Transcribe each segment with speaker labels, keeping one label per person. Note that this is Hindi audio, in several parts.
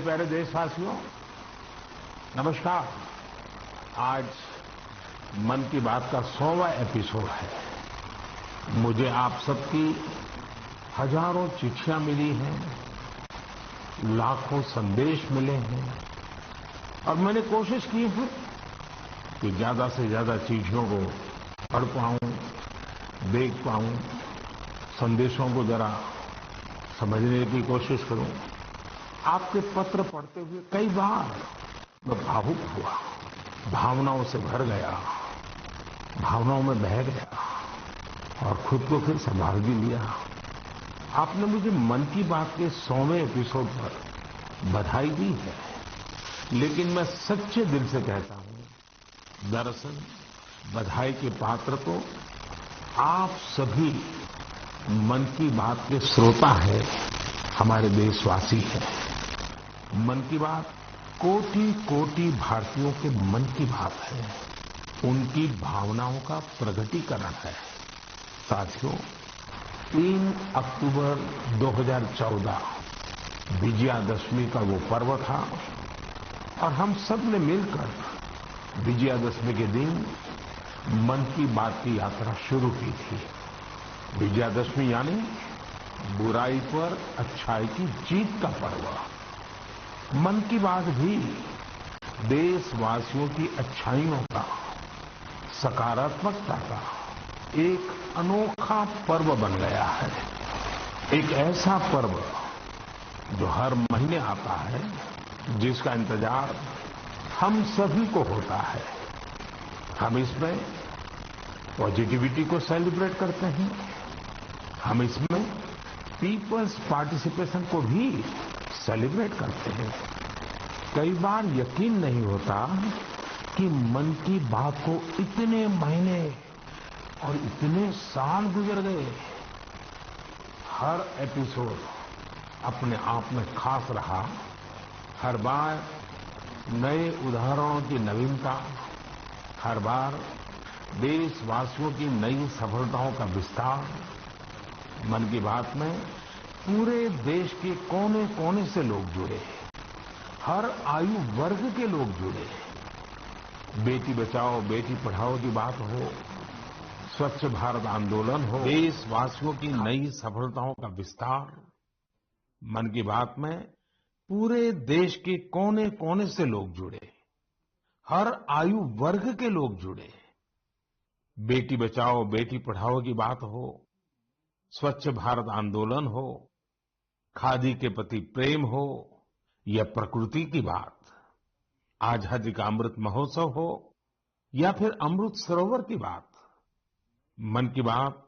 Speaker 1: प्यारे देशवासियों, नमस्कार। आज मन की बात का 100वां एपिसोड है। मुझे आप सबकी हजारों चिट्ठियां मिली हैं, लाखों संदेश मिले हैं और मैंने कोशिश की है कि ज्यादा से ज्यादा चिट्ठियों को पढ़ पाऊं, देख पाऊं, संदेशों को जरा समझने की कोशिश करूं। आपके पत्र पढ़ते हुए कई बार मैं भावुक हुआ, भावनाओं से भर गया, भावनाओं में बह गया और खुद को फिर संभाल भी लिया। आपने मुझे मन की बात के 100वें एपिसोड पर बधाई दी है, लेकिन मैं सच्चे दिल से कहता हूं, दरअसल बधाई के पात्र तो आप सभी मन की बात के श्रोता हैं, हमारे देशवासी हैं। मन की बात कोटि कोटि भारतीयों के मन की बात है, उनकी भावनाओं का प्रकटीकरण है। साथियों, 3 अक्टूबर 2014 विजयादशमी का वो पर्व था और हम सब ने मिलकर विजयादशमी के दिन मन की बात की यात्रा शुरू की थी। विजयादशमी यानी बुराई पर अच्छाई की जीत का पर्व। मन की बात भी देशवासियों की अच्छाइयों का, सकारात्मकता का एक अनोखा पर्व बन गया है। एक ऐसा पर्व जो हर महीने आता है, जिसका इंतजार हम सभी को होता है। हम इसमें पॉजिटिविटी को सेलिब्रेट करते हैं, हम इसमें पीपल्स पार्टिसिपेशन को भी सेलिब्रेट करते हैं। कई बार यकीन नहीं होता कि मन की बात को इतने महीने और इतने साल गुजर गए। हर एपिसोड अपने आप में खास रहा। हर बार नए उदाहरणों की नवीनता, हर बार देशवासियों की नई सफलताओं का विस्तार। मन की बात में पूरे देश के कोने कोने से लोग जुड़े, हर आयु वर्ग के लोग जुड़े। बेटी बचाओ बेटी पढ़ाओ की बात हो, स्वच्छ भारत आंदोलन हो, देशवासियों की नई सफलताओं का विस्तार। मन की बात में पूरे देश के कोने कोने से लोग जुड़े, हर आयु वर्ग के लोग जुड़े। बेटी बचाओ बेटी पढ़ाओ की बात हो, स्वच्छ भारत आंदोलन हो, खादी के प्रति प्रेम हो या प्रकृति की बात, आजादी का अमृत महोत्सव हो या फिर अमृत सरोवर की बात। मन की बात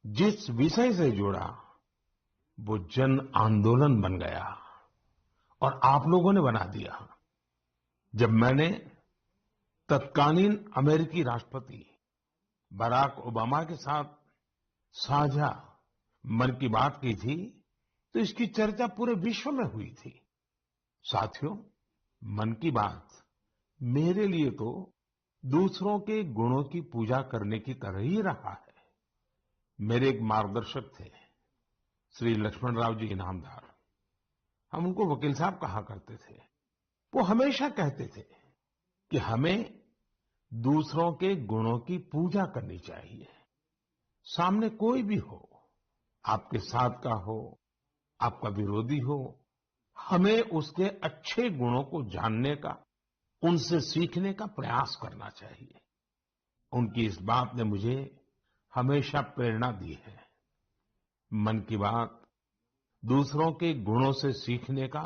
Speaker 1: जिस विषय से जुड़ा वो जन आंदोलन बन गया और आप लोगों ने बना दिया। जब मैंने तत्कालीन अमेरिकी राष्ट्रपति बराक ओबामा के साथ साझा मन की बात की थी, तो इसकी चर्चा पूरे विश्व में हुई थी। साथियों, मन की बात मेरे लिए तो दूसरों के गुणों की पूजा करने की तरह ही रहा है। मेरे एक मार्गदर्शक थे, श्री लक्ष्मण राव जी इनामदार। हम उनको वकील साहब कहा करते थे। वो हमेशा कहते थे कि हमें दूसरों के गुणों की पूजा करनी चाहिए। सामने कोई भी हो, आपके साथ का हो, आपका विरोधी हो, हमें उसके अच्छे गुणों को जानने का, उनसे सीखने का प्रयास करना चाहिए। उनकी इस बात ने मुझे हमेशा प्रेरणा दी है। मन की बात दूसरों के गुणों से सीखने का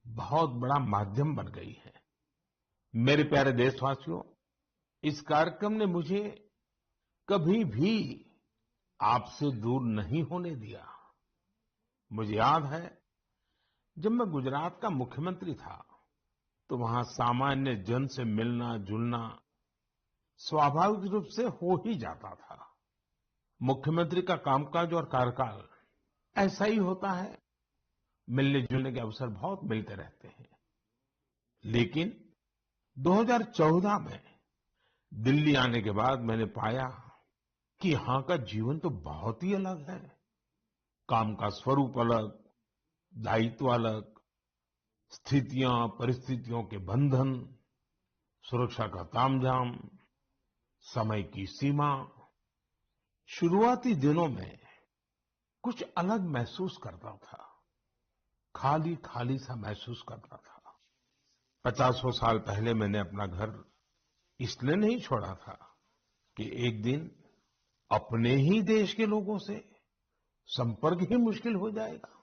Speaker 1: बहुत बड़ा माध्यम बन गई है। मेरे प्यारे देशवासियों, इस कार्यक्रम ने मुझे कभी भी आपसे दूर नहीं होने दिया। मुझे याद है, जब मैं गुजरात का मुख्यमंत्री था, तो वहां सामान्य जन से मिलना जुलना स्वाभाविक रूप से हो ही जाता था। मुख्यमंत्री का कामकाज और कार्यकाल ऐसा ही होता है, मिलने जुलने के अवसर बहुत मिलते रहते हैं। लेकिन 2014 में दिल्ली आने के बाद मैंने पाया कि यहां का जीवन तो बहुत ही अलग है। काम का स्वरूप अलग, दायित्व अलग, स्थितियां, परिस्थितियों के बंधन, सुरक्षा का तामझाम, समय की सीमा। शुरुआती दिनों में कुछ अलग महसूस करता था, खाली खाली सा महसूस करता था। 50 साल पहले मैंने अपना घर इसलिए नहीं छोड़ा था कि एक दिन अपने ही देश के लोगों से संपर्क ही मुश्किल हो जाएगा।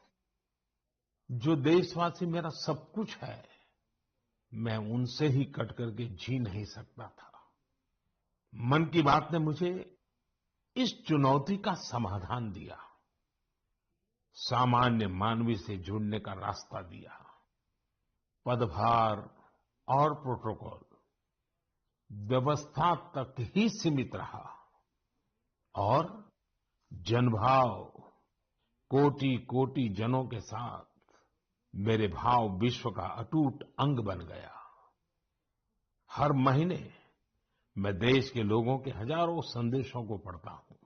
Speaker 1: जो देशवासी मेरा सब कुछ है, मैं उनसे ही कट करके जी नहीं सकता था। मन की बात ने मुझे इस चुनौती का समाधान दिया, सामान्य मानवी से जुड़ने का रास्ता दिया। पदभार और प्रोटोकॉल व्यवस्था तक ही सीमित रहा और जनभाव कोटि कोटि जनों के साथ मेरे भाव विश्व का अटूट अंग बन गया। हर महीने मैं देश के लोगों के हजारों संदेशों को पढ़ता हूं।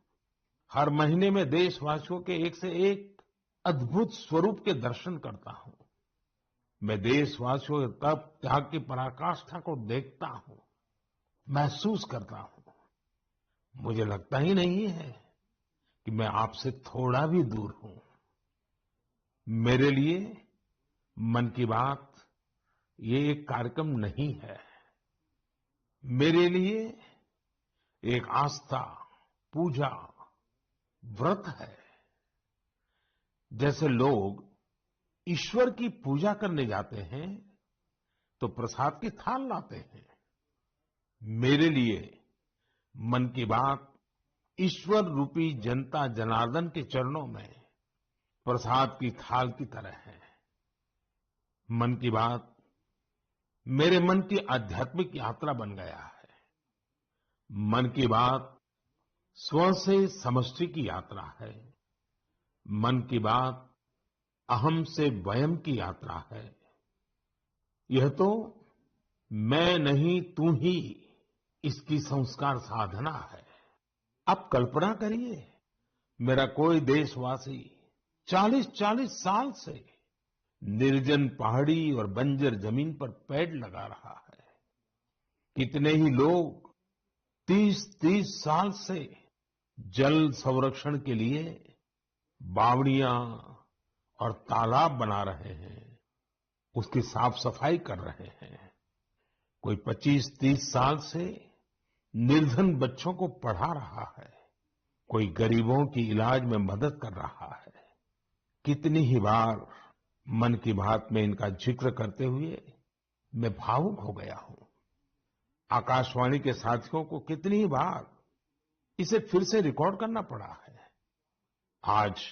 Speaker 1: हर महीने में देशवासियों के एक से एक अद्भुत स्वरूप के दर्शन करता हूं। मैं देशवासियों के तप त्याग की पराकाष्ठा को देखता हूं, महसूस करता हूं। मुझे लगता ही नहीं है कि मैं आपसे थोड़ा भी दूर हूं। मेरे लिए मन की बात ये एक कार्यक्रम नहीं है। मेरे लिए एक आस्था, पूजा, व्रत है। जैसे लोग ईश्वर की पूजा करने जाते हैं तो प्रसाद की थाल लाते हैं, मेरे लिए मन की बात ईश्वर रूपी जनता जनार्दन के चरणों में प्रसाद की थाल की तरह है। मन की बात मेरे मन की आध्यात्मिक यात्रा बन गया है। मन की बात स्व से समष्टि की यात्रा है। मन की बात अहम से वयम की यात्रा है। यह तो मैं नहीं तू ही इसकी संस्कार साधना है। आप कल्पना करिए, मेरा कोई देशवासी 40-40 साल से निर्जन पहाड़ी और बंजर जमीन पर पेड़ लगा रहा है। कितने ही लोग 30-30 साल से जल संरक्षण के लिए बावड़ियां और तालाब बना रहे हैं, उसकी साफ सफाई कर रहे हैं। कोई 25-30 साल से निर्धन बच्चों को पढ़ा रहा है, कोई गरीबों की इलाज में मदद कर रहा है। कितनी ही बार मन की बात में इनका जिक्र करते हुए मैं भावुक हो गया हूं। आकाशवाणी के साथियों को कितनी ही बार इसे फिर से रिकॉर्ड करना पड़ा है। आज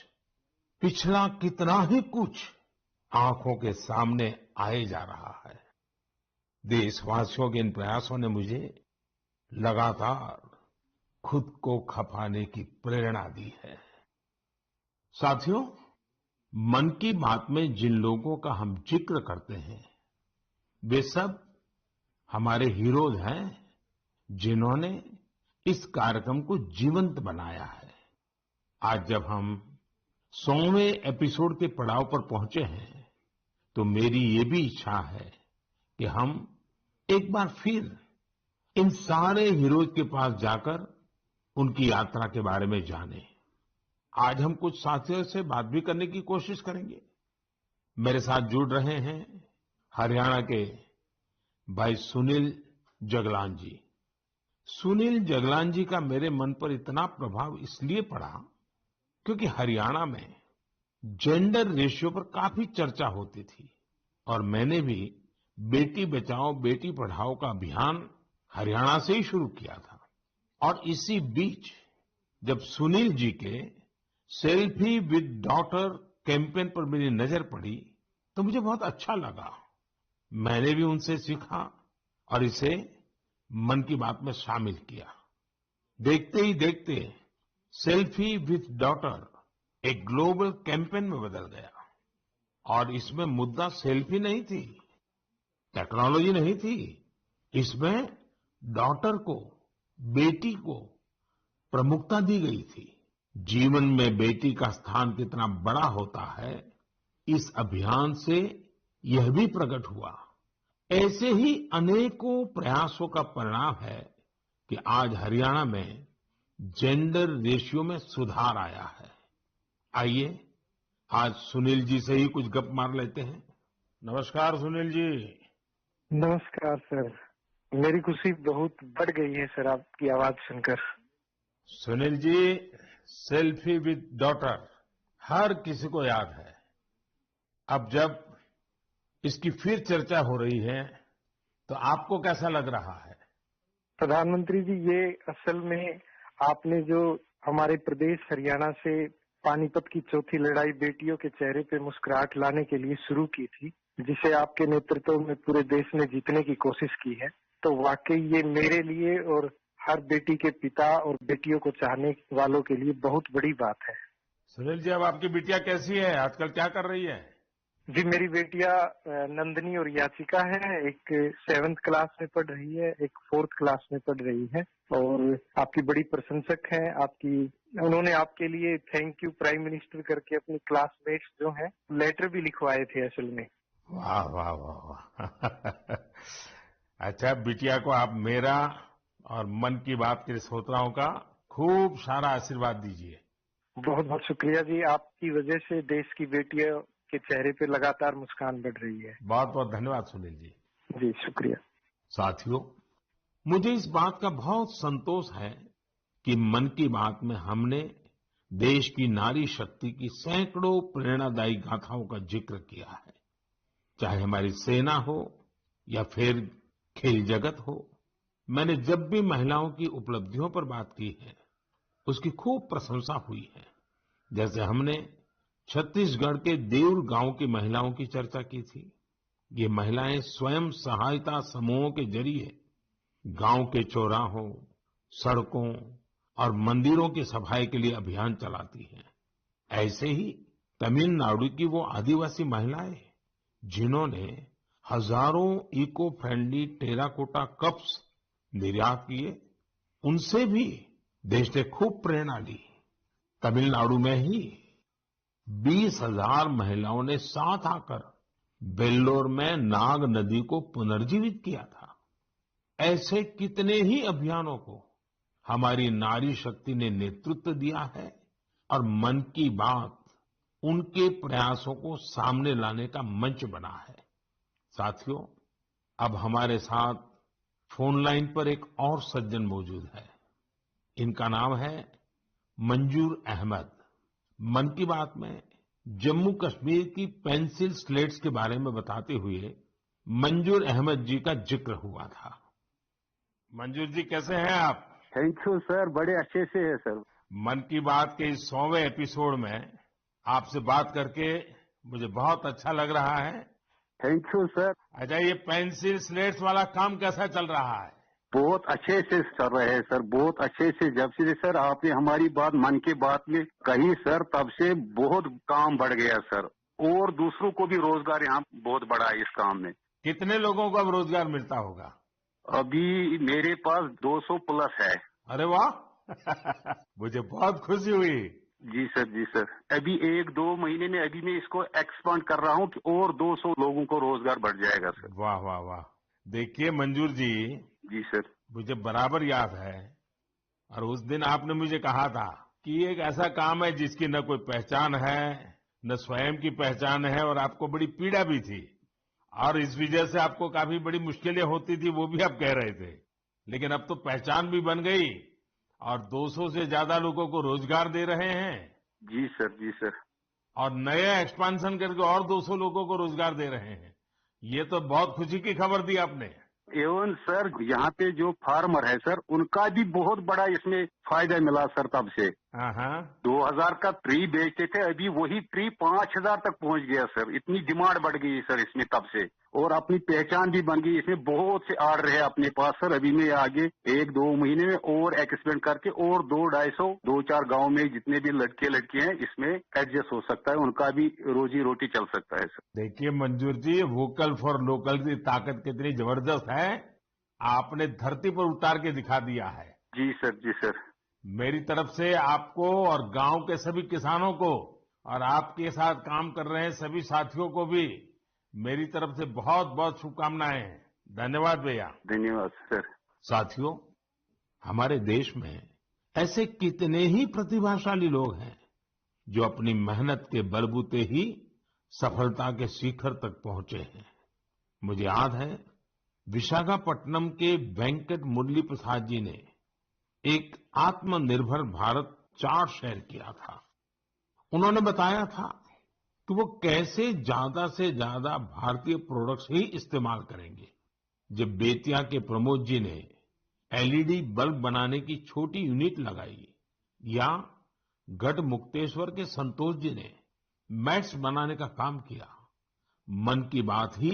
Speaker 1: पिछला कितना ही कुछ आंखों के सामने आए जा रहा है। देशवासियों के इन प्रयासों ने मुझे लगातार खुद को खपाने की प्रेरणा दी है। साथियों, मन की बात में जिन लोगों का हम जिक्र करते हैं, वे सब हमारे हीरोज हैं, जिन्होंने इस कार्यक्रम को जीवंत बनाया है। आज जब हम 100वें एपिसोड के पड़ाव पर पहुंचे हैं, तो मेरी ये भी इच्छा है कि हम एक बार फिर इन सारे हीरोज के पास जाकर उनकी यात्रा के बारे में जानें। आज हम कुछ साथियों से बात भी करने की कोशिश करेंगे। मेरे साथ जुड़ रहे हैं हरियाणा के भाई सुनील जगलान जी। सुनील जगलान जी का मेरे मन पर इतना प्रभाव इसलिए पड़ा क्योंकि हरियाणा में जेंडर रेशियो पर काफी चर्चा होती थी और मैंने भी बेटी बचाओ बेटी पढ़ाओ का अभियान हरियाणा से ही शुरू किया था। और इसी बीच जब सुनील जी के सेल्फी विद डॉटर कैंपेन पर मेरी नजर पड़ी तो मुझे बहुत अच्छा लगा। मैंने भी उनसे सीखा और इसे मन की बात में शामिल किया। देखते ही देखते सेल्फी विद डॉटर एक ग्लोबल कैंपेन में बदल गया और इसमें मुद्दा सेल्फी नहीं थी, टेक्नोलॉजी नहीं थी। इसमें डॉटर को, बेटी को प्रमुखता दी गई थी। जीवन में बेटी का स्थान कितना बड़ा होता है, इस अभियान से यह भी प्रकट हुआ ऐसे ही अनेकों प्रयासों का परिणाम है कि आज हरियाणा में जेंडर रेशियो में सुधार आया है। आइए आज सुनील जी से ही कुछ गप मार लेते हैं। नमस्कार सुनील जी।
Speaker 2: नमस्कार सर। मेरी खुशी बहुत बढ़ गई है सर आपकी आवाज सुनकर।
Speaker 1: Sunil ji, selfie with daughter हर किसी को याद है। अब जब इसकी फिर चर्चा हो रही है तो आपको कैसा लग रहा है?
Speaker 2: प्रधानमंत्री जी, ये असल में आपने जो हमारे प्रदेश हरियाणा से पानीपत की चौथी लड़ाई बेटियों के चेहरे पे मुस्कुराहट लाने के लिए शुरू की थी, जिसे आपके नेतृत्व में पूरे देश ने जीतने की कोशिश की है, तो वाकई ये मेरे लिए और हर बेटी के पिता और बेटियों को चाहने वालों के लिए बहुत बड़ी बात है।
Speaker 1: सुनील जी, अब आपकी बिटिया कैसी है? आजकल क्या कर रही है?
Speaker 2: जी, मेरी बेटियां नंदनी और याचिका है। एक 7th क्लास में पढ़ रही है, एक 4th क्लास में पढ़ रही है और आपकी बड़ी प्रशंसक हैं। उन्होंने आपके लिए थैंक यू प्राइम मिनिस्टर करके अपनी क्लासमेट्स जो हैं लेटर भी लिखवाए थे असल में।
Speaker 1: वाह वाह वाह वाह। अच्छा, बिटिया को आप मेरा और मन की बात के श्रोताओं का खूब सारा आशीर्वाद दीजिए।
Speaker 2: बहुत बहुत शुक्रिया जी। आपकी वजह से देश की बेटियों के चेहरे पे लगातार मुस्कान बढ़ रही है।
Speaker 1: बहुत बहुत धन्यवाद सुनील जी।
Speaker 2: जी शुक्रिया।
Speaker 1: साथियों, मुझे इस बात का बहुत संतोष है कि मन की बात में हमने देश की नारी शक्ति की सैकड़ों प्रेरणादायी गाथाओं का जिक्र किया है। चाहे हमारी सेना हो या फिर खेल जगत हो, मैंने जब भी महिलाओं की उपलब्धियों पर बात की है उसकी खूब प्रशंसा हुई है। जैसे हमने छत्तीसगढ़ के देउर गांव की महिलाओं की चर्चा की थी। ये महिलाएं स्वयं सहायता समूहों के जरिए गांव के चौराहों, सड़कों और मंदिरों की सफाई के लिए अभियान चलाती हैं। ऐसे ही तमिलनाडु की वो आदिवासी महिलाएं जिन्होंने हजारों इको फ्रेंडली टेराकोटा कप्स निर्यात किए, उनसे भी देश ने खूब प्रेरणा ली। तमिलनाडु में ही 20,000 महिलाओं ने साथ आकर वेल्लोर में नाग नदी को पुनर्जीवित किया था। ऐसे कितने ही अभियानों को हमारी नारी शक्ति ने नेतृत्व दिया है और मन की बात उनके प्रयासों को सामने लाने का मंच बना है। साथियों, अब हमारे साथ फोन लाइन पर एक और सज्जन मौजूद है। इनका नाम है मंजूर अहमद। मन की बात में जम्मू कश्मीर की पेंसिल स्लेट्स के बारे में बताते हुए मंजूर अहमद जी का जिक्र हुआ था। मंजूर जी, कैसे हैं आप?
Speaker 3: थैंक यू सर, बड़े अच्छे से है सर।
Speaker 1: मन की बात के इस 100वें एपिसोड में आपसे बात करके मुझे बहुत अच्छा लग रहा है।
Speaker 3: Thank you sir.
Speaker 1: अच्छा, ये पेंसिल स्लेट्स वाला काम कैसा चल रहा है?
Speaker 3: बहुत अच्छे से चल रहे हैं सर, बहुत अच्छे से। जब से सर आपने हमारी बात मन की बात में कही सर, तब से बहुत काम बढ़ गया सर, और दूसरों को भी रोजगार यहाँ बहुत बड़ा है इस काम में।
Speaker 1: कितने लोगों को अब रोजगार मिलता होगा?
Speaker 3: अभी मेरे पास 200 प्लस है।
Speaker 1: अरे वाह। मुझे बहुत खुशी हुई।
Speaker 3: जी सर, जी सर। अभी 1-2 महीने में अभी मैं इसको एक्सपांड कर रहा हूँ कि और 200 लोगों को रोजगार बढ़ जाएगा सर।
Speaker 1: वाह वाह वाह। देखिए मंजूर जी,
Speaker 3: जी सर।
Speaker 1: मुझे बराबर याद है, और उस दिन आपने मुझे कहा था कि ये एक ऐसा काम है जिसकी न कोई पहचान है, न स्वयं की पहचान है, और आपको बड़ी पीड़ा भी थी, और इस वजह से आपको काफी बड़ी मुश्किलें होती थी, वो भी आप कह रहे थे। लेकिन अब तो पहचान भी बन गई और 200 से ज्यादा लोगों को रोजगार दे रहे हैं।
Speaker 3: जी सर, जी सर।
Speaker 1: और नया एक्सपांशन करके और 200 लोगों को रोजगार दे रहे हैं। ये तो बहुत खुशी की खबर दी आपने।
Speaker 3: एवं सर, यहाँ पे जो फार्मर है सर, उनका भी बहुत बड़ा इसमें फायदा मिला सर तब से। 2000 का ट्री बेचते थे, अभी वही ट्री 5000 तक पहुंच गया सर। इतनी डिमांड बढ़ गई सर इसमें तब से, और अपनी पहचान भी बन गई। इसमें बहुत से आर्डर है अपने पास सर। अभी मैं आगे 1-2 महीने में और एक्सपेंड करके और 200-250 2-4 गांव में जितने भी लड़के लड़की हैं इसमें एडजस्ट हो सकता है, उनका भी रोजी रोटी चल सकता है सर।
Speaker 1: देखिए मंजूर जी, वोकल फॉर लोकल की ताकत कितनी जबरदस्त है, आपने धरती पर उतार के दिखा दिया है।
Speaker 3: जी सर, जी सर।
Speaker 1: मेरी तरफ से आपको और गांव के सभी किसानों को और आपके साथ काम कर रहे हैं सभी साथियों को भी मेरी तरफ से बहुत बहुत शुभकामनाएं हैं। धन्यवाद भैया।
Speaker 3: धन्यवाद सर।
Speaker 1: साथियों, हमारे देश में ऐसे कितने ही प्रतिभाशाली लोग हैं जो अपनी मेहनत के बलबूते ही सफलता के शिखर तक पहुंचे हैं। मुझे याद है, विशाखापट्टनम के वेंकट मुरली प्रसाद जी ने एक आत्मनिर्भर भारत चार्ट शेयर किया था। उन्होंने बताया था कि वो कैसे ज्यादा से ज्यादा भारतीय प्रोडक्ट्स ही इस्तेमाल करेंगे। जब बेतिया के प्रमोद जी ने एलईडी बल्ब बनाने की छोटी यूनिट लगाई, या गढ़मुक्तेश्वर के संतोष जी ने मैट्स बनाने का काम किया, मन की बात ही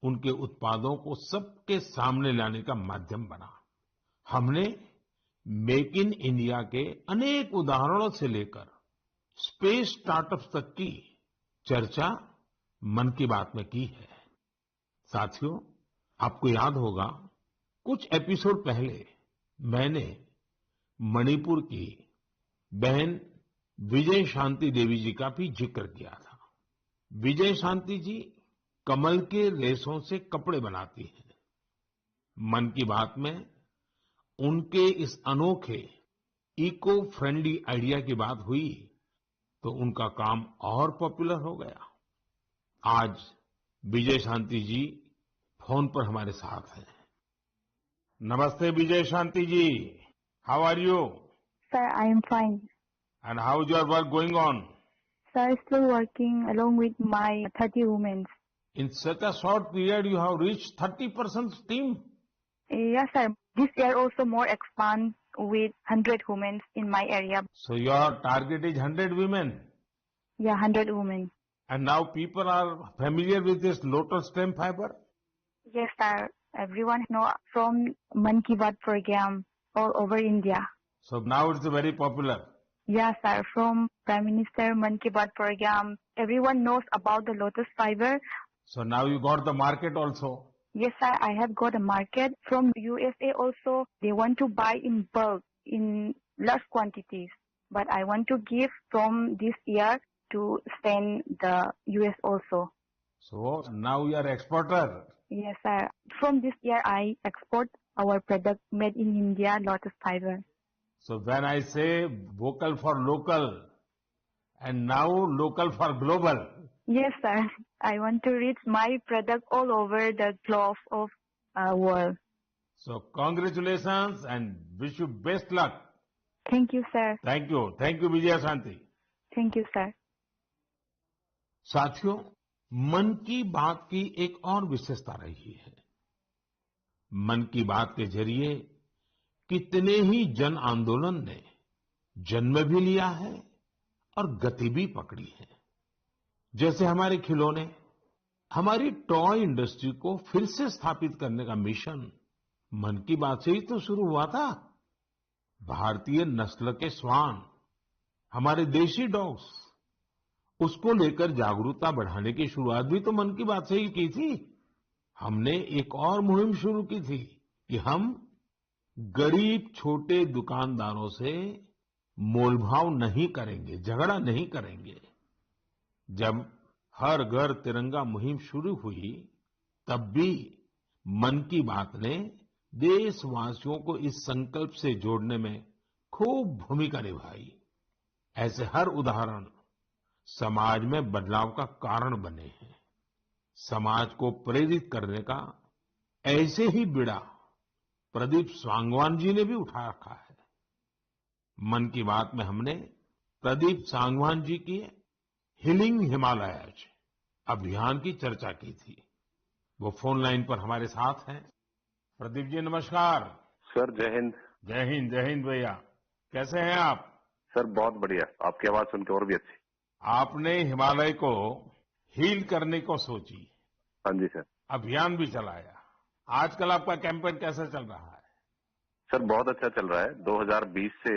Speaker 1: उनके उत्पादों को सबके सामने लाने का माध्यम बना। हमने मेक इन इंडिया के अनेक उदाहरणों से लेकर स्पेस स्टार्टअप्स तक की चर्चा मन की बात में की है। साथियों, आपको याद होगा, कुछ एपिसोड पहले मैंने मणिपुर की बहन विजय शांति देवी जी का भी जिक्र किया था। विजय शांति जी कमल के रेशों से कपड़े बनाती हैं। मन की बात में उनके इस अनोखे इको फ्रेंडली आइडिया की बात हुई तो उनका काम और पॉपुलर हो गया। आज विजय शांति जी फोन पर हमारे साथ हैं। नमस्ते Vijay Shanti ji, how are you?
Speaker 4: Sir, I am fine.
Speaker 1: And how is your work going on?
Speaker 4: Sir, still working along with my 30 women.
Speaker 1: In such a short period, you have reached 30% team.
Speaker 4: Yes, sir. This year also more expand with 100 women in my area.
Speaker 1: So your target is 100 women.
Speaker 4: Yeah, 100 women.
Speaker 1: And now people are familiar with this lotus stem fiber?
Speaker 4: Yes, sir. Everyone know from Man Ki Baat program all over India.
Speaker 1: So now it's very popular.
Speaker 4: Yes, sir. From Prime Minister Man Ki Baat program, everyone knows about the lotus fiber.
Speaker 1: So now you got the market also.
Speaker 4: Yes, sir. I have got a market from USA also. They want to buy in bulk, in large quantities. But I want to give from this year to send the US also.
Speaker 1: So now you are exporter.
Speaker 4: Yes, sir. From this year, I export our product made in India, lotus fiber.
Speaker 1: So when I say vocal for local, and now local for global.
Speaker 4: Yes, sir. I want to reach my product all over the globe of world.
Speaker 1: So congratulations and wish you best luck.
Speaker 4: Thank you, sir.
Speaker 1: Thank you. Thank you, Vijaya Shanti.
Speaker 4: Thank you, sir.
Speaker 1: साथियों, मन की बात की एक और विशेषता रही है। मन की बात के जरिए कितने ही जन आंदोलन ने जन्म भी लिया है और गति भी पकड़ी है। जैसे हमारे खिलौने, हमारी टॉय इंडस्ट्री को फिर से स्थापित करने का मिशन मन की बात से ही तो शुरू हुआ था। भारतीय नस्ल के श्वान, हमारे देशी डॉग्स, उसको लेकर जागरूकता बढ़ाने की शुरुआत भी तो मन की बात से ही की थी। हमने एक और मुहिम शुरू की थी कि हम गरीब छोटे दुकानदारों से मोलभाव नहीं करेंगे, झगड़ा नहीं करेंगे। जब हर घर तिरंगा मुहिम शुरू हुई, तब भी मन की बात ने देशवासियों को इस संकल्प से जोड़ने में खूब भूमिका निभाई। ऐसे हर उदाहरण समाज में बदलाव का कारण बने हैं। समाज को प्रेरित करने का ऐसे ही बीड़ा प्रदीप सांगवान जी ने भी उठा रखा है। मन की बात में हमने प्रदीप सांगवान जी की हीलिंग हिमालयज अभियान की चर्चा की थी। वो फोन लाइन पर हमारे साथ हैं। प्रदीप जी नमस्कार।
Speaker 5: सर जय हिंद।
Speaker 1: जय हिंद, जय हिंद भैया। कैसे हैं आप?
Speaker 5: सर बहुत बढ़िया, आपकी आवाज सुनकर और भी अच्छी।
Speaker 1: आपने हिमालय को हील करने को सोची।
Speaker 5: हाँ जी सर।
Speaker 1: अभियान भी चलाया। आजकल आपका कैंपेन कैसा चल रहा है?
Speaker 5: सर बहुत अच्छा चल रहा है। 2020 से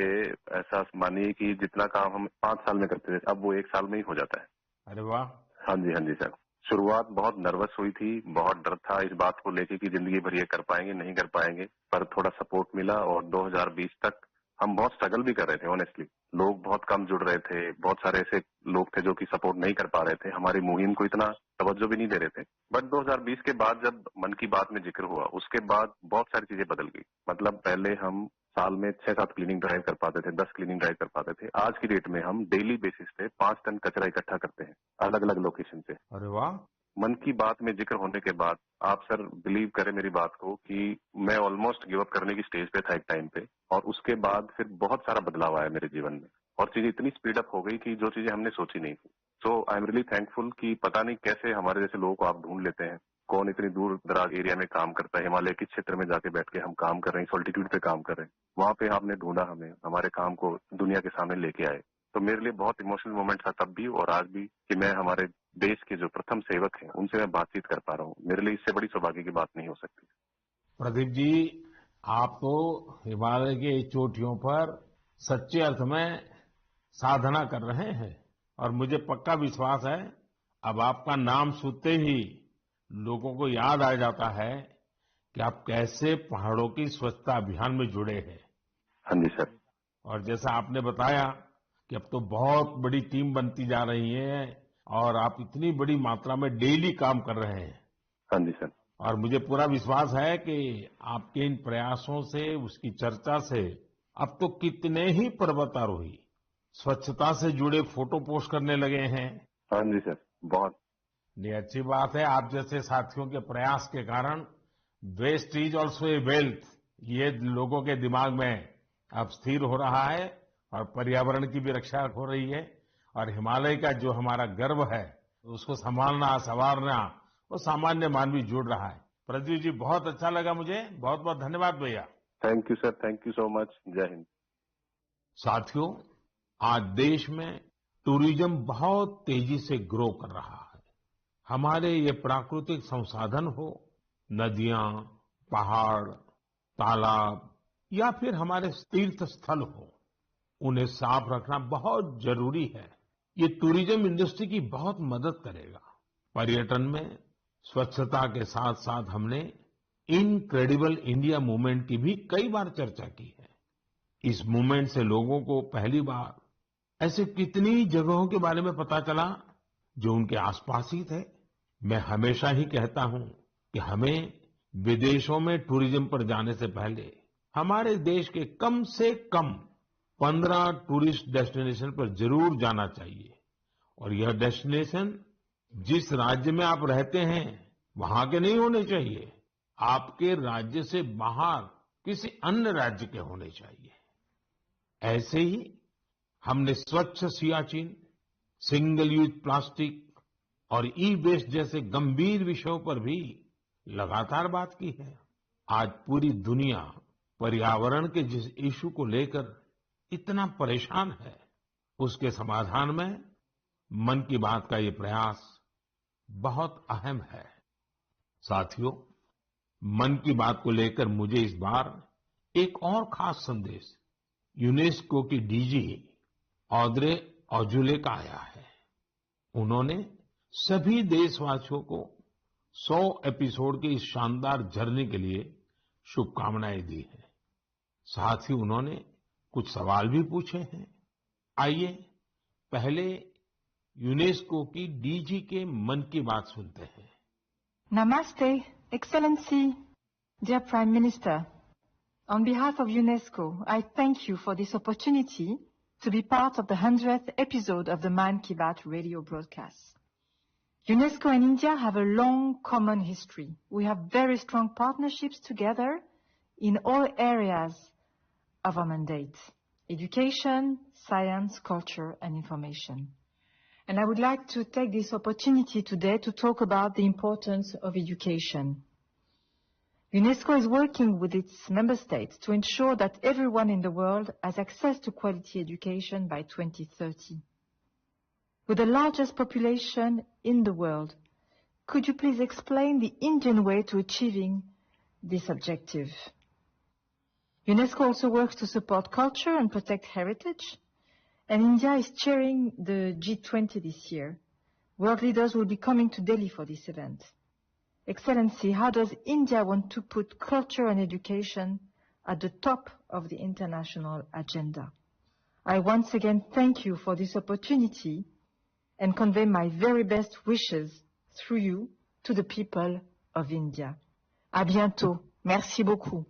Speaker 5: ऐसा मानिए कि जितना काम हम 5 साल में करते थे, अब वो 1 साल में ही हो जाता है।
Speaker 1: अरे वाह।
Speaker 5: हाँ जी सर। शुरुआत बहुत नर्वस हुई थी, बहुत डर था इस बात को लेके कि जिंदगी भर ये कर पाएंगे नहीं कर पाएंगे, पर थोड़ा सपोर्ट मिला और 2020 तक हम बहुत स्ट्रगल भी कर रहे थे ऑनेस्टली, लोग बहुत कम जुड़ रहे थे, बहुत सारे ऐसे लोग थे जो कि सपोर्ट नहीं कर पा रहे थे, हमारी मुहिम को इतना तवज्जो भी नहीं दे रहे थे। बट 2020 के बाद जब मन की बात में जिक्र हुआ, उसके बाद बहुत सारी चीजें बदल गई। मतलब पहले हम साल में 6-7 क्लीनिंग ड्राइव कर पाते थे, 10 क्लीनिंग ड्राइव कर पाते थे। आज की डेट में हम डेली बेसिस पे 5 टन कचरा इकट्ठा करते हैं, अलग अलग लोकेशन से।
Speaker 1: अरे वाह!
Speaker 5: मन की बात में जिक्र होने के बाद आप सर बिलीव करें मेरी बात को कि मैं ऑलमोस्ट गिव अप करने की स्टेज पे था एक टाइम पे, और उसके बाद फिर बहुत सारा बदलाव आया मेरे जीवन में और चीजें इतनी स्पीड अप हो गई कि जो चीजें हमने सोची नहीं थी। सो आई एम रियली थैंकफुल कि पता नहीं कैसे हमारे जैसे लोगों को आप ढूंढ लेते हैं, कौन इतनी दूर दराज एरिया में काम करता है, हिमालय के क्षेत्र में जाके बैठ के हम काम कर रहे हैं, सॉल्टिट्यूड पे काम कर रहे हैं, वहां पे आपने ढूंढा हमें, हमारे काम को दुनिया के सामने लेके आए। तो मेरे लिए बहुत इमोशनल मोमेंट था तब भी और आज भी कि मैं हमारे देश के जो प्रथम सेवक हैं उनसे मैं बातचीत कर पा रहा हूँ। मेरे लिए इससे बड़ी सौभाग्य की बात नहीं हो सकती।
Speaker 1: प्रदीप जी, आप तो हिमालय की चोटियों पर सच्चे अर्थ में साधना कर रहे हैं और मुझे पक्का विश्वास है अब आपका नाम सुनते ही लोगों को याद आ जाता है कि आप कैसे पहाड़ों की स्वच्छता अभियान में जुड़े हैं।
Speaker 5: हाँ जी सर।
Speaker 1: और जैसा आपने बताया कि अब तो बहुत बड़ी टीम बनती जा रही है और आप इतनी बड़ी मात्रा में डेली काम कर रहे हैं।
Speaker 5: हाँ जी सर।
Speaker 1: और मुझे पूरा विश्वास है कि आपके इन प्रयासों से, उसकी चर्चा से अब तो कितने ही पर्वतारोही स्वच्छता से जुड़े फोटो पोस्ट करने लगे हैं।
Speaker 5: हाँ जी सर, बहुत।
Speaker 1: ये अच्छी बात है। आप जैसे साथियों के प्रयास के कारण waste is also a wealth, ये लोगों के दिमाग में अब स्थिर हो रहा है और पर्यावरण की भी रक्षा हो रही है और हिमालय का जो हमारा गर्व है उसको संभालना, संवारना वो सामान्य मानवी जुड़ रहा है। प्रदीप जी, बहुत अच्छा लगा मुझे। बहुत बहुत धन्यवाद भैया।
Speaker 5: Thank you sir, thank you so much. जय हिंद।
Speaker 1: साथियों, आज देश में टूरिज्म बहुत तेजी से ग्रो कर रहा है। हमारे ये प्राकृतिक संसाधन हो, नदियां, पहाड़, तालाब या फिर हमारे तीर्थ स्थल हो, उन्हें साफ रखना बहुत जरूरी है। ये टूरिज्म इंडस्ट्री की बहुत मदद करेगा। पर्यटन में स्वच्छता के साथ साथ हमने इनक्रेडिबल इंडिया मूवमेंट की भी कई बार चर्चा की है। इस मूवमेंट से लोगों को पहली बार ऐसे कितनी जगहों के बारे में पता चला जो उनके आसपास ही थे। मैं हमेशा ही कहता हूं कि हमें विदेशों में टूरिज्म पर जाने से पहले हमारे देश के कम से कम 15 टूरिस्ट डेस्टिनेशन पर जरूर जाना चाहिए और यह डेस्टिनेशन जिस राज्य में आप रहते हैं वहां के नहीं होने चाहिए, आपके राज्य से बाहर किसी अन्य राज्य के होने चाहिए। ऐसे ही हमने स्वच्छ सियाचिन, सिंगल यूज प्लास्टिक और ई वेस्ट जैसे गंभीर विषयों पर भी लगातार बात की है। आज पूरी दुनिया पर्यावरण के जिस इशू को लेकर इतना परेशान है, उसके समाधान में मन की बात का ये प्रयास बहुत अहम है। साथियों, मन की बात को लेकर मुझे इस बार एक और खास संदेश यूनेस्को की डीजी ऑड्रे अजौले का आया है। उन्होंने सभी देशवासियों को 100 एपिसोड की इस शानदार जर्नी के लिए शुभकामनाएं दी हैं। साथ ही उन्होंने कुछ सवाल भी पूछे हैं। आइए पहले यूनेस्को की डीजी के मन की बात सुनते हैं।
Speaker 6: Namaste, Excellency, dear Prime Minister. On behalf of UNESCO, I thank you for this opportunity to be part of the 100th episode of the Man Ki Baat radio broadcast. UNESCO and India have a long common history. We have very strong partnerships together in all areas of our mandate: education, science, culture, and information. And I would like to take this opportunity today to talk about the importance of education. UNESCO is working with its member states to ensure that everyone in the world has access to quality education by 2030. With the largest population in the world, could you please explain the Indian way to achieving this objective? UNESCO also works to support culture and protect heritage, and India is chairing the G20 this year. World leaders will be coming to Delhi for this event. Excellency, how does India want to put culture and education at the top of the international agenda? I once again thank you for this opportunity and convey my very best wishes through you to the people of India. À bientôt. Merci beaucoup.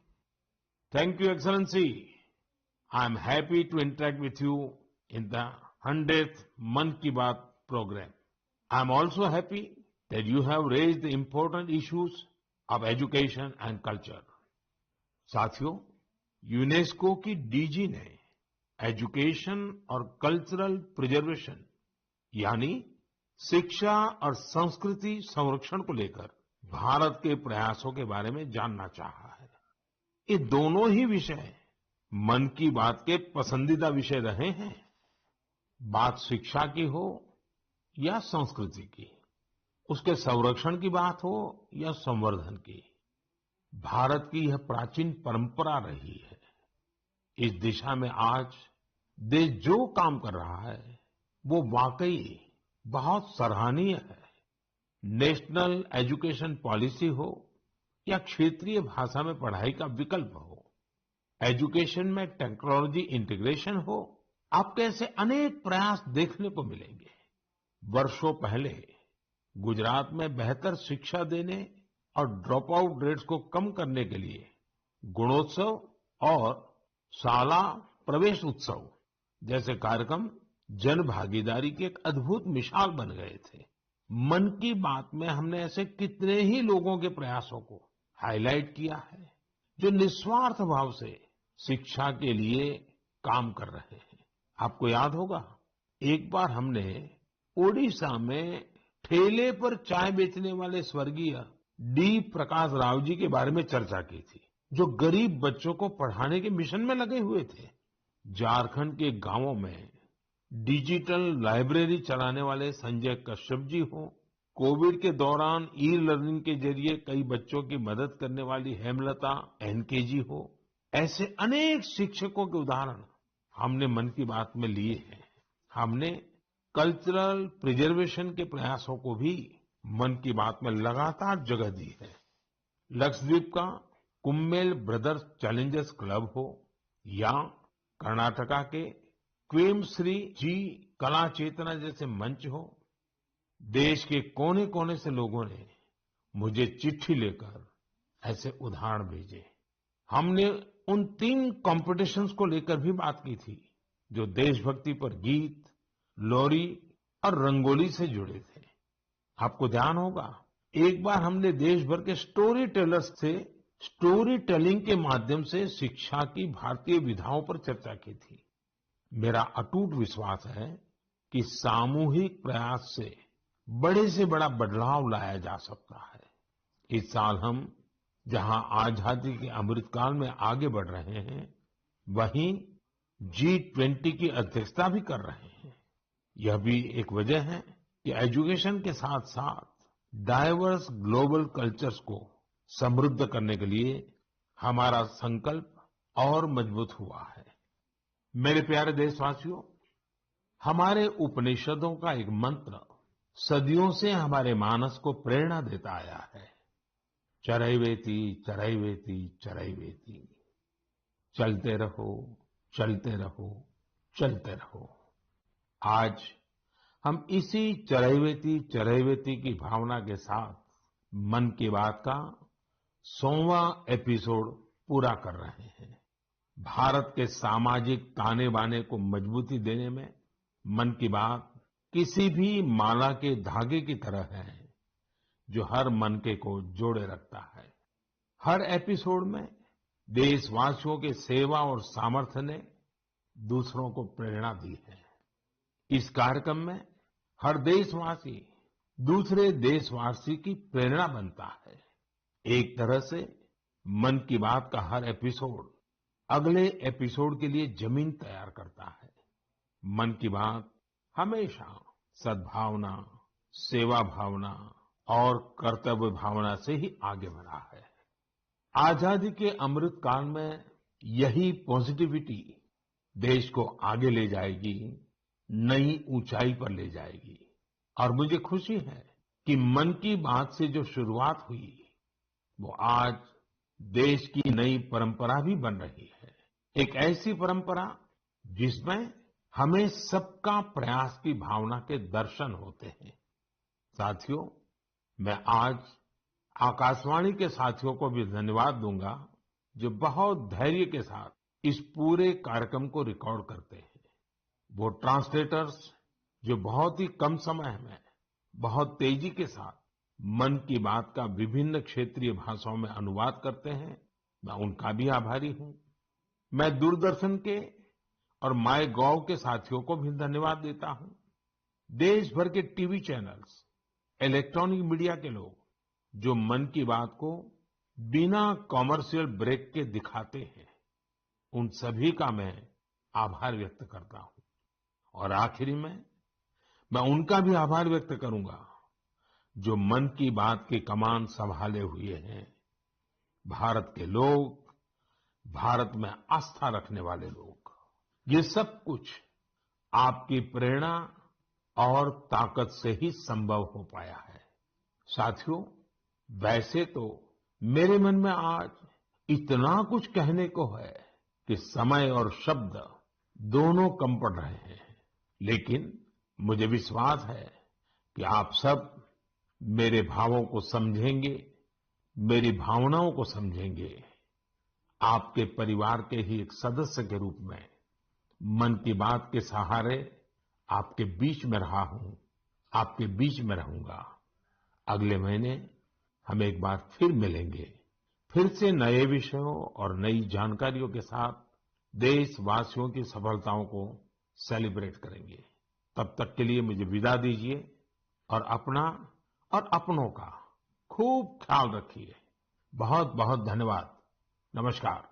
Speaker 1: Thank you, Excellency. I am happy to interact with you in the 100th Mann Ki Baat program. I am also happy that you have raised the important issues of education and culture. साथियों, यूनेस्को की डीजी ने एजुकेशन और कल्चरल प्रिजर्वेशन यानी शिक्षा और संस्कृति संरक्षण को लेकर भारत के प्रयासों के बारे में जानना चाहा है। ये दोनों ही विषय मन की बात के पसंदीदा विषय रहे हैं। बात शिक्षा की हो या संस्कृति की, उसके संरक्षण की बात हो या संवर्धन की, भारत की यह प्राचीन परंपरा रही है। इस दिशा में आज देश जो काम कर रहा है वो वाकई बहुत सराहनीय है। नेशनल एजुकेशन पॉलिसी हो या क्षेत्रीय भाषा में पढ़ाई का विकल्प हो, एजुकेशन में टेक्नोलॉजी इंटीग्रेशन हो, आपको ऐसे अनेक प्रयास देखने को मिलेंगे। वर्षों पहले गुजरात में बेहतर शिक्षा देने और ड्रॉप आउट रेट्स को कम करने के लिए गुणोत्सव और शाला प्रवेश उत्सव जैसे कार्यक्रम जन भागीदारी की एक अद्भुत मिसाल बन गए थे। मन की बात में हमने ऐसे कितने ही लोगों के प्रयासों को हाईलाइट किया है जो निस्वार्थ भाव से शिक्षा के लिए काम कर रहे हैं। आपको याद होगा, एक बार हमने ओडिशा में ठेले पर चाय बेचने वाले स्वर्गीय डी प्रकाश राव जी के बारे में चर्चा की थी, जो गरीब बच्चों को पढ़ाने के मिशन में लगे हुए थे। झारखंड के गांवों में डिजिटल लाइब्रेरी चलाने वाले संजय कश्यप जी हो, कोविड के दौरान ई लर्निंग के जरिए कई बच्चों की मदद करने वाली हेमलता एनके जी हो, ऐसे अनेक शिक्षकों के उदाहरण हमने मन की बात में लिए हैं। हमने कल्चरल प्रिजर्वेशन के प्रयासों को भी मन की बात में लगातार जगह दी है। लक्षद्वीप का कुम्मेल ब्रदर्स चैलेंजर्स क्लब हो या कर्नाटका के क्वेमश्री जी कला चेतना जैसे मंच हो, देश के कोने कोने से लोगों ने मुझे चिट्ठी लेकर ऐसे उदाहरण भेजे। हमने उन 3 कॉम्पिटिशन्स को लेकर भी बात की थी जो देशभक्ति पर गीत, लोरी और रंगोली से जुड़े थे। आपको ध्यान होगा, एक बार हमने देश भर के स्टोरी टेलर्स से स्टोरी टेलिंग के माध्यम से शिक्षा की भारतीय विधाओं पर चर्चा की थी। मेरा अटूट विश्वास है कि सामूहिक प्रयास से बड़ा बदलाव लाया जा सकता है। इस साल हम जहां आजादी के अमृतकाल में आगे बढ़ रहे हैं, वहीं G20 की अध्यक्षता भी कर रहे हैं। यह भी एक वजह है कि एजुकेशन के साथ साथ डाइवर्स ग्लोबल कल्चर्स को समृद्ध करने के लिए हमारा संकल्प और मजबूत हुआ है। मेरे प्यारे देशवासियों, हमारे उपनिषदों का एक मंत्र सदियों से हमारे मानस को प्रेरणा देता आया है, चरैवेति चरैवेति चरैवेति, चलते रहो चलते रहो चलते रहो। आज हम इसी चरैवेति चरैवेति की भावना के साथ मन की बात का 100वां एपिसोड पूरा कर रहे हैं। भारत के सामाजिक ताने बाने को मजबूती देने में मन की बात किसी भी माला के धागे की तरह है जो हर मनके को जोड़े रखता है। हर एपिसोड में देशवासियों के सेवा और सामर्थ्य ने दूसरों को प्रेरणा दी है। इस कार्यक्रम में हर देशवासी दूसरे देशवासी की प्रेरणा बनता है। एक तरह से मन की बात का हर एपिसोड अगले एपिसोड के लिए जमीन तैयार करता है। मन की बात हमेशा सद्भावना, सेवा भावना और कर्तव्य भावना से ही आगे बढ़ा है। आजादी के अमृत काल में यही पॉजिटिविटी देश को आगे ले जाएगी, नई ऊंचाई पर ले जाएगी। और मुझे खुशी है कि मन की बात से जो शुरुआत हुई वो आज देश की नई परंपरा भी बन रही है। एक ऐसी परंपरा जिसमें हमें सबका प्रयास की भावना के दर्शन होते हैं। साथियों, मैं आज आकाशवाणी के साथियों को भी धन्यवाद दूंगा जो बहुत धैर्य के साथ इस पूरे कार्यक्रम को रिकॉर्ड करते हैं। वो ट्रांसलेटर्स जो बहुत ही कम समय में बहुत तेजी के साथ मन की बात का विभिन्न क्षेत्रीय भाषाओं में अनुवाद करते हैं, मैं उनका भी आभारी हूं। मैं दूरदर्शन के और माय गॉव के साथियों को भी धन्यवाद देता हूं। देश भर के टीवी चैनल्स, इलेक्ट्रॉनिक मीडिया के लोग जो मन की बात को बिना कॉमर्शियल ब्रेक के दिखाते हैं, उन सभी का मैं आभार व्यक्त करता हूं। और आखिरी में मैं उनका भी आभार व्यक्त करूंगा जो मन की बात की कमान संभाले हुए हैं। भारत के लोग, भारत में आस्था रखने वाले लोग, ये सब कुछ आपकी प्रेरणा और ताकत से ही संभव हो पाया है। साथियों, वैसे तो मेरे मन में आज इतना कुछ कहने को है कि समय और शब्द दोनों कम पड़ रहे हैं, लेकिन मुझे विश्वास है कि आप सब मेरे भावों को समझेंगे, मेरी भावनाओं को समझेंगे। आपके परिवार के ही एक सदस्य के रूप में मन की बात के सहारे आपके बीच में रहा हूं, आपके बीच में रहूंगा। अगले महीने हम एक बार फिर मिलेंगे, फिर से नए विषयों और नई जानकारियों के साथ देशवासियों की सफलताओं को सेलिब्रेट करेंगे। तब तक के लिए मुझे विदा दीजिए और अपना और अपनों का खूब ख्याल रखिए। बहुत बहुत धन्यवाद। नमस्कार।